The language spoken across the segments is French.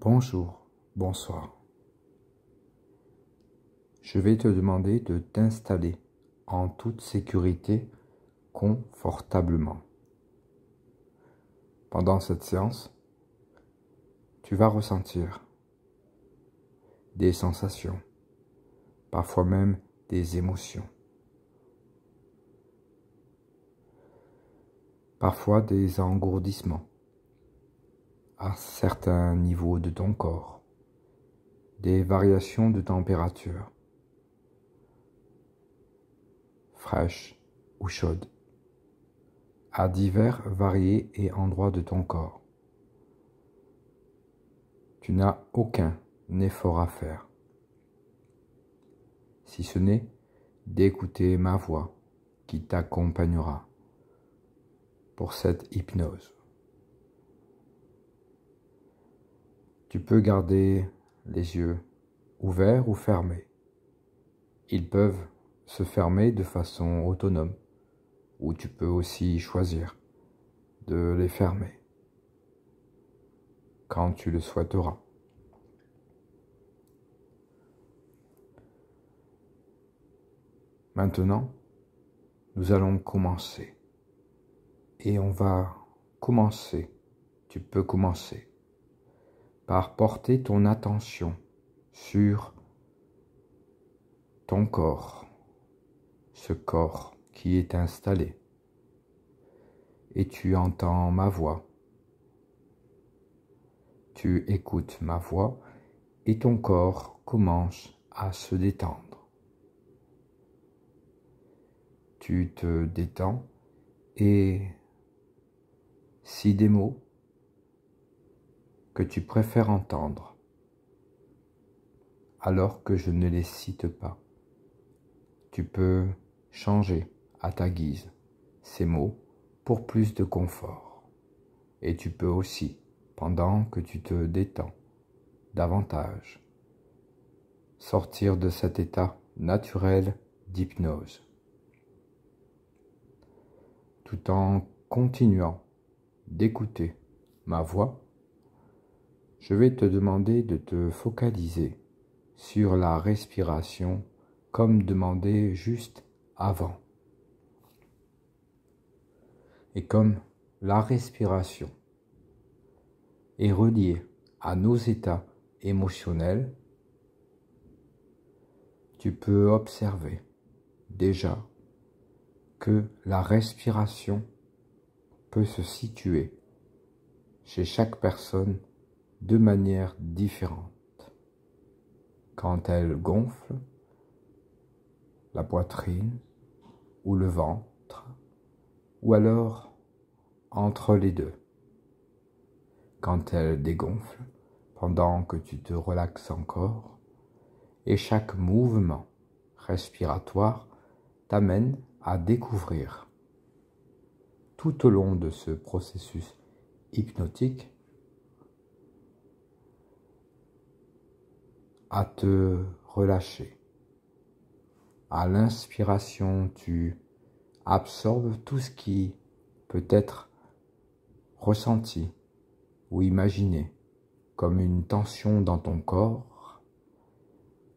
Bonjour, bonsoir. Je vais te demander de t'installer en toute sécurité confortablement. Pendant cette séance, tu vas ressentir des sensations, parfois même des émotions, parfois des engourdissements à certains niveaux de ton corps, des variations de température, fraîche ou chaude, à divers variés et endroits de ton corps. Tu n'as aucun effort à faire, si ce n'est d'écouter ma voix qui t'accompagnera pour cette hypnose. Tu peux garder les yeux ouverts ou fermés. Ils peuvent se fermer de façon autonome, ou tu peux aussi choisir de les fermer quand tu le souhaiteras. Maintenant, nous allons commencer. Et on va commencer, tu peux commencer, par porter ton attention sur ton corps, ce corps qui est installé. Et tu entends ma voix. Tu écoutes ma voix et ton corps commence à se détendre. Tu te détends et si des mots que tu préfères entendre, alors que je ne les cite pas, tu peux changer à ta guise ces mots pour plus de confort. Et tu peux aussi, pendant que tu te détends davantage, sortir de cet état naturel d'hypnose, tout en continuant d'écouter ma voix. Je vais te demander de te focaliser sur la respiration comme demandé juste avant. Et comme la respiration est reliée à nos états émotionnels, tu peux observer déjà que la respiration peut se situer chez chaque personne de manière différente. Quand elle gonfle la poitrine ou le ventre, ou alors entre les deux. Quand elle dégonfle, pendant que tu te relaxes encore, et chaque mouvement respiratoire t'amène à découvrir, tout au long de ce processus hypnotique, à te relâcher. À l'inspiration, tu absorbes tout ce qui peut être ressenti ou imaginé comme une tension dans ton corps.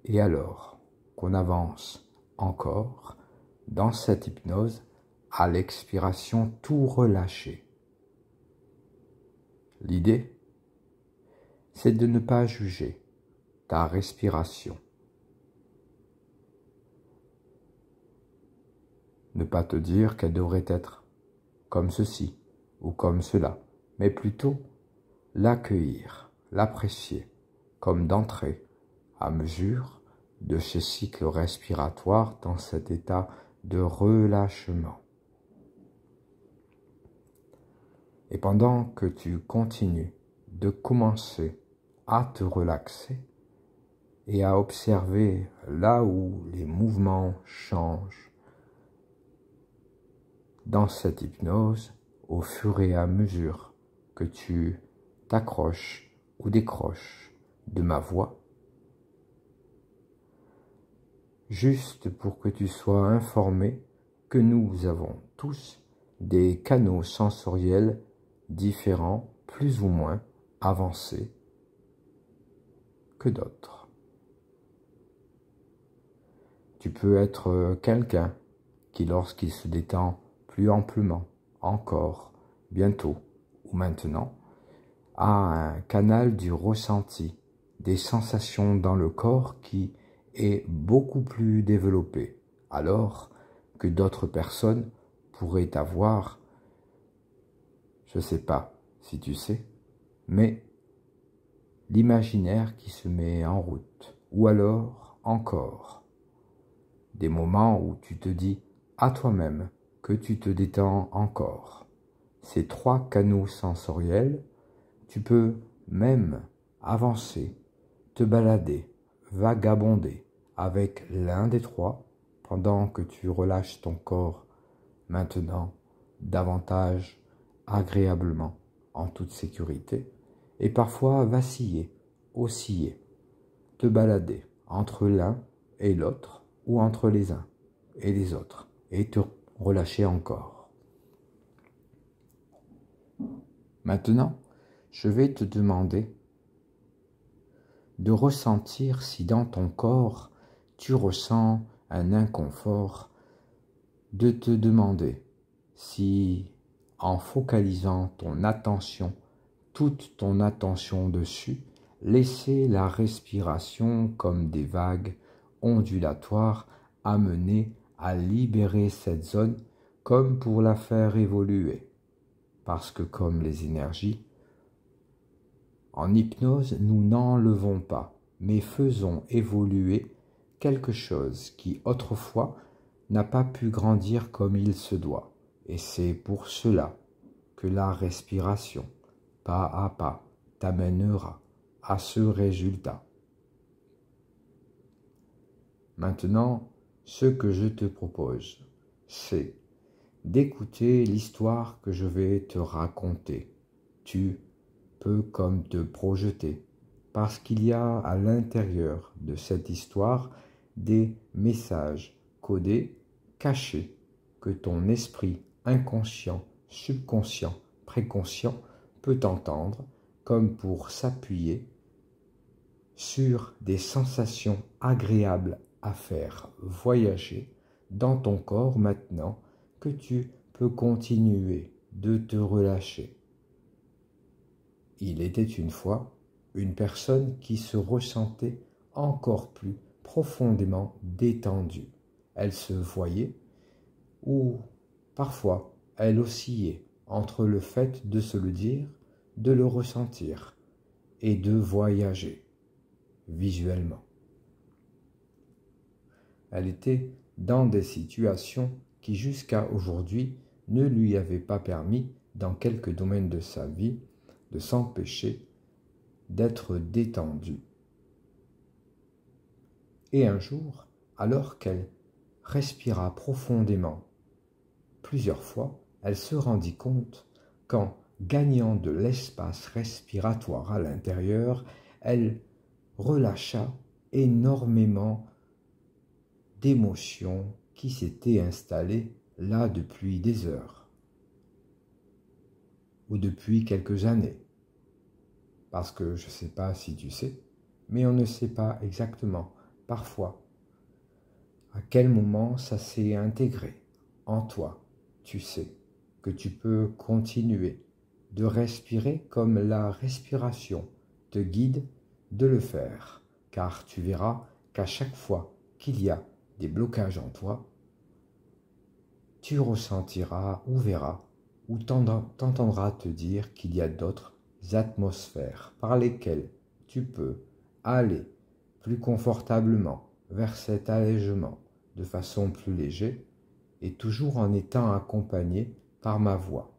Et alors qu'on avance encore dans cette hypnose, à l'expiration, tout relâcher. L'idée, c'est de ne pas juger ta respiration. Ne pas te dire qu'elle devrait être comme ceci ou comme cela, mais plutôt l'accueillir, l'apprécier comme d'entrée à mesure de ce cycle respiratoire dans cet état de relâchement. Et pendant que tu continues de commencer à te relaxer et à observer là où les mouvements changent dans cette hypnose, au fur et à mesure que tu t'accroches ou décroches de ma voix, juste pour que tu sois informé que nous avons tous des canaux sensoriels différents, plus ou moins avancés, que d'autres. Tu peux être quelqu'un qui, lorsqu'il se détend plus amplement, encore, bientôt ou maintenant, a un canal du ressenti, des sensations dans le corps qui est beaucoup plus développé, alors que d'autres personnes pourraient avoir, je ne sais pas si tu sais, mais l'imaginaire qui se met en route, ou alors encore des moments où tu te dis à toi-même que tu te détends encore. Ces 3 canaux sensoriels, tu peux même avancer, te balader, vagabonder avec l'un des 3 pendant que tu relâches ton corps maintenant davantage agréablement en toute sécurité et parfois vaciller, osciller, te balader entre l'un et l'autre ou entre les uns et les autres et te relâcher encore. Maintenant, je vais te demander de ressentir si dans ton corps tu ressens un inconfort, de te demander si, en focalisant ton attention, toute ton attention dessus, laisser la respiration comme des vagues ondulatoires amener à libérer cette zone comme pour la faire évoluer. Parce que comme les énergies, en hypnose, nous n'enlevons pas, mais faisons évoluer quelque chose qui autrefois n'a pas pu grandir comme il se doit. Et c'est pour cela que la respiration, pas à pas, t'amènera à ce résultat. Maintenant, ce que je te propose, c'est d'écouter l'histoire que je vais te raconter. Tu peux comme te projeter, parce qu'il y a à l'intérieur de cette histoire des messages codés, cachés, que ton esprit inconscient, subconscient, préconscient peut entendre comme pour s'appuyer sur des sensations agréables à faire voyager dans ton corps maintenant que tu peux continuer de te relâcher. Il était une fois une personne qui se ressentait encore plus profondément détendue. Elle se voyait ou parfois elle oscillait entre le fait de se le dire, de le ressentir et de voyager visuellement. Elle était dans des situations qui jusqu'à aujourd'hui ne lui avaient pas permis, dans quelques domaines de sa vie, de s'empêcher d'être détendue. Et un jour, alors qu'elle respira profondément plusieurs fois, elle se rendit compte qu'en gagnant de l'espace respiratoire à l'intérieur, elle relâcha énormément d'émotions qui s'étaient installées là depuis des heures ou depuis quelques années. Parce que je ne sais pas si tu sais, mais on ne sait pas exactement, parfois, à quel moment ça s'est intégré en toi. Tu sais que tu peux continuer de respirer comme la respiration te guide de le faire, car tu verras qu'à chaque fois qu'il y a des blocages en toi, tu ressentiras ou verras ou t'entendras te dire qu'il y a d'autres atmosphères par lesquelles tu peux aller plus confortablement vers cet allègement de façon plus légère et toujours en étant accompagné par ma voix.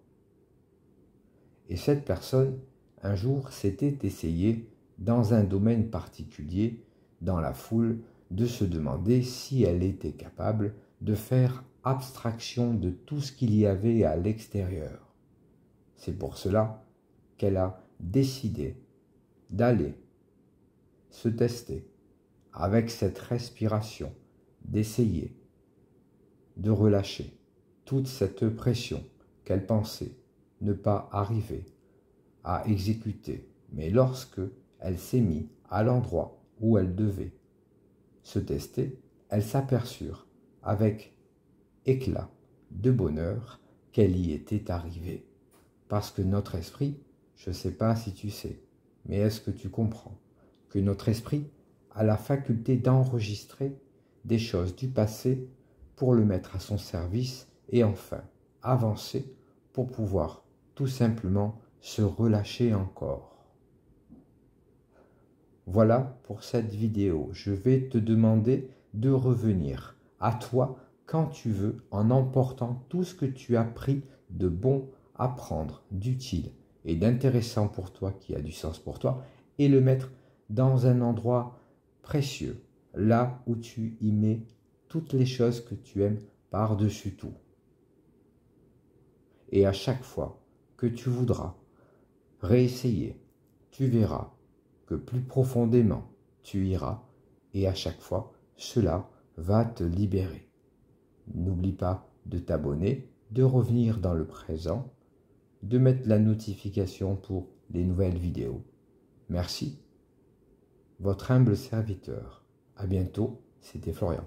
Et cette personne, un jour, s'était essayée dans un domaine particulier, dans la foule, de se demander si elle était capable de faire abstraction de tout ce qu'il y avait à l'extérieur. C'est pour cela qu'elle a décidé d'aller se tester avec cette respiration, d'essayer de relâcher toute cette pression qu'elle pensait ne pas arriver à exécuter. Mais lorsque elle s'est mise à l'endroit où elles devaient se tester, elles s'aperçurent avec éclat de bonheur qu'elle y était arrivée. Parce que notre esprit, je ne sais pas si tu sais, mais est-ce que tu comprends que notre esprit a la faculté d'enregistrer des choses du passé pour le mettre à son service et enfin avancer pour pouvoir tout simplement se relâcher encore. Voilà pour cette vidéo. Je vais te demander de revenir à toi quand tu veux en emportant tout ce que tu as pris de bon à prendre, d'utile et d'intéressant pour toi, qui a du sens pour toi, et le mettre dans un endroit précieux, là où tu y mets toutes les choses que tu aimes par-dessus tout. Et à chaque fois que tu voudras réessayer, tu verras que plus profondément tu iras et à chaque fois, cela va te libérer. N'oublie pas de t'abonner, de revenir dans le présent, de mettre la notification pour les nouvelles vidéos. Merci. Votre humble serviteur. À bientôt, c'était Florian.